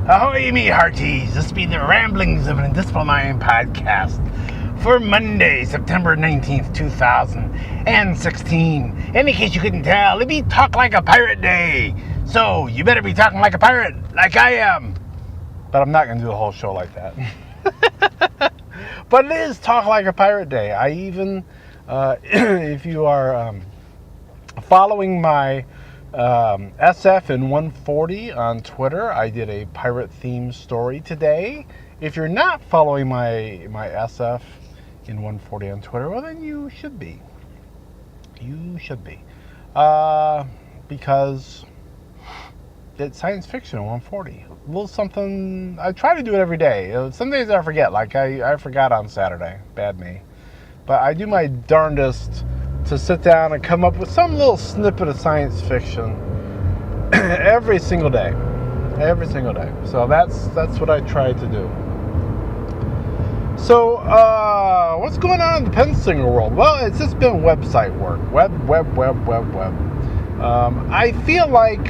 Ahoy, me hearties! This be the Ramblings of an Indisciplined Mind podcast for Monday, September 19th, 2016. And in case you couldn't tell, it be Talk Like a Pirate Day. So, you better be talking like a pirate, like I am. But I'm not going to do the whole show like that. But it is Talk Like a Pirate Day. I even, if you are following my SF in 140 on Twitter, I did a pirate themed story today. If you're not following my SF in 140 on Twitter, well then you should be. You should be. Because it's science fiction in 140. A little something, I try to do it every day. Some days I forget, like I forgot on Saturday. Bad me. But I do my darndest to sit down and come up with some little snippet of science fiction every single day. Every single day. So that's what I try to do. So, what's going on in the Pensinger world? Well, it's just been website work. Web. I feel like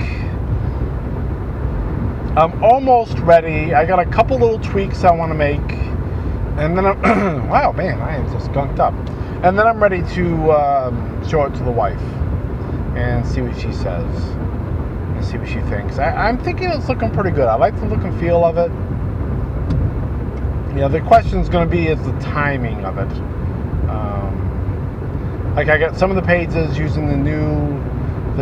I'm almost ready. I got a couple little tweaks I want to make. And then wow, man, I am just skunked up. And then I'm ready to show it to the wife and see what she says and see what she thinks. I'm thinking it's looking pretty good. I like the look and feel of it. You know, the question is going to be is the timing of it. Like I got some of the pages using the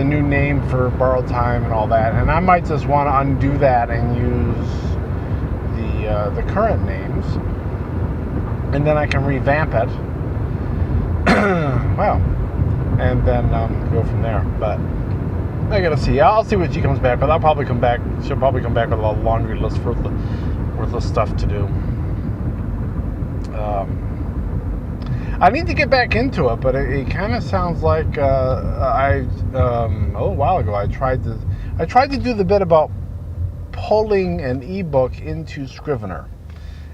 new name for borrowed time and all that, and I might just want to undo that and use the current names, and then I can revamp it. Wow, and then go from there. But I gotta see. I'll see what she comes back with. She'll probably come back with a laundry list worth of stuff to do. I need to get back into it, but it kind of sounds like a little while ago I tried to do the bit about pulling an ebook into Scrivener.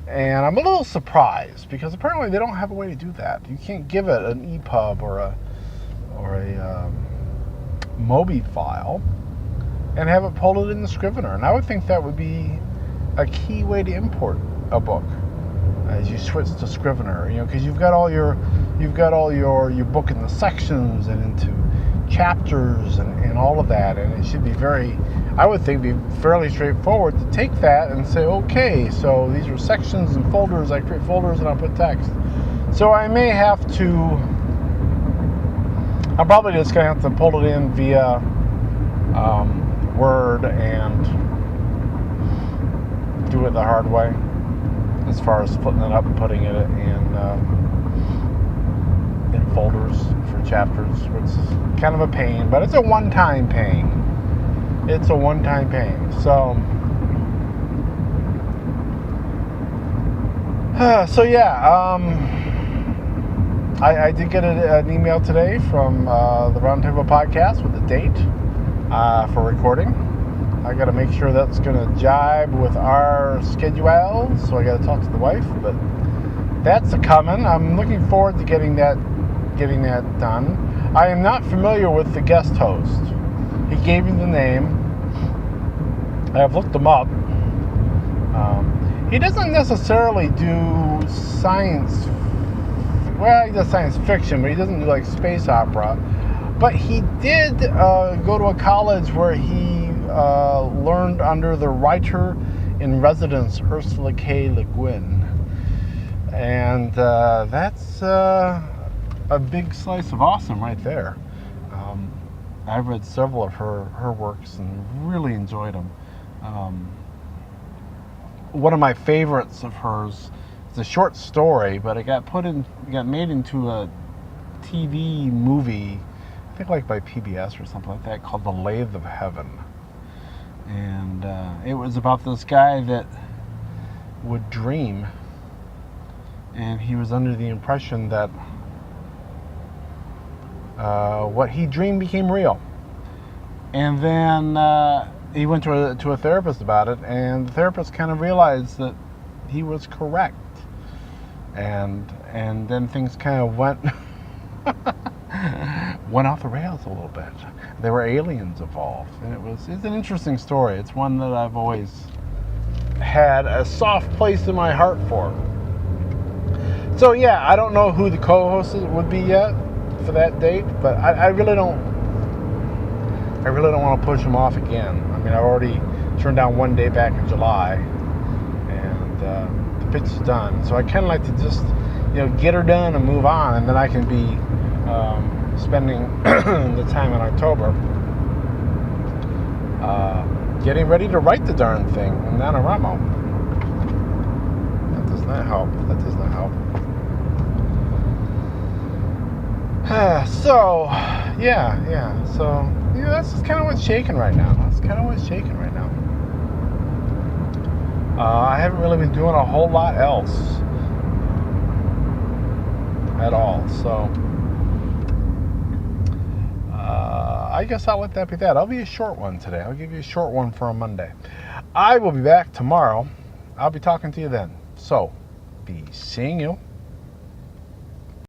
And I'm a little surprised because apparently they don't have a way to do that. You can't give it an EPUB or a Mobi file and have it pull it in the Scrivener. And I would think that would be a key way to import a book as you switch to Scrivener. You know, because you've got all your book in the sections and into chapters and all of that, and it should be I would think be fairly straightforward to take that and say, okay, so these are sections and folders. I create folders and I put text. So I may have to, I'm probably just going to have to pull it in via Word and do it the hard way as far as splitting it up and putting it in folders for chapters, which is kind of a pain, but it's a one-time pain. It's a one-time pain. So yeah, I did get an email today from the Roundtable Podcast with a date for recording. I got to make sure that's going to jibe with our schedule, so I got to talk to the wife, but that's a coming. I'm looking forward to getting that done. I am not familiar with the guest host. He gave me the name. I've looked him up. He doesn't necessarily do science. Well, he does science fiction, but he doesn't do like space opera. But he did go to a college where he learned under the writer-in-residence Ursula K. Le Guin. And that's a big slice of awesome right there. I've read several of her works and really enjoyed them. One of my favorites of hers is a short story, but it got made into a TV movie, I think like by PBS or something like that, called The Lathe of Heaven. And it was about this guy that would dream, and he was under the impression that what he dreamed became real. And then he went to a therapist about it, and the therapist kind of realized that he was correct. And then things kind of went off the rails a little bit. There were aliens involved, and it's an interesting story. It's one that I've always had a soft place in my heart for. So yeah, I don't know who the co-host would be yet for that date, but I really don't want to push them off again. I mean, I've already turned down one day back in July, and the pitch is done. So I kind of like to just, get her done and move on, and then I can be spending the time in October getting ready to write the darn thing in NaNoWriMo. That does not help. So, yeah. So, that's just kind of what's shaking right now. I haven't really been doing a whole lot else at all. So, I guess I'll let that be that. I'll be a short one today. I'll give you a short one for a Monday. I will be back tomorrow. I'll be talking to you then. So, be seeing you.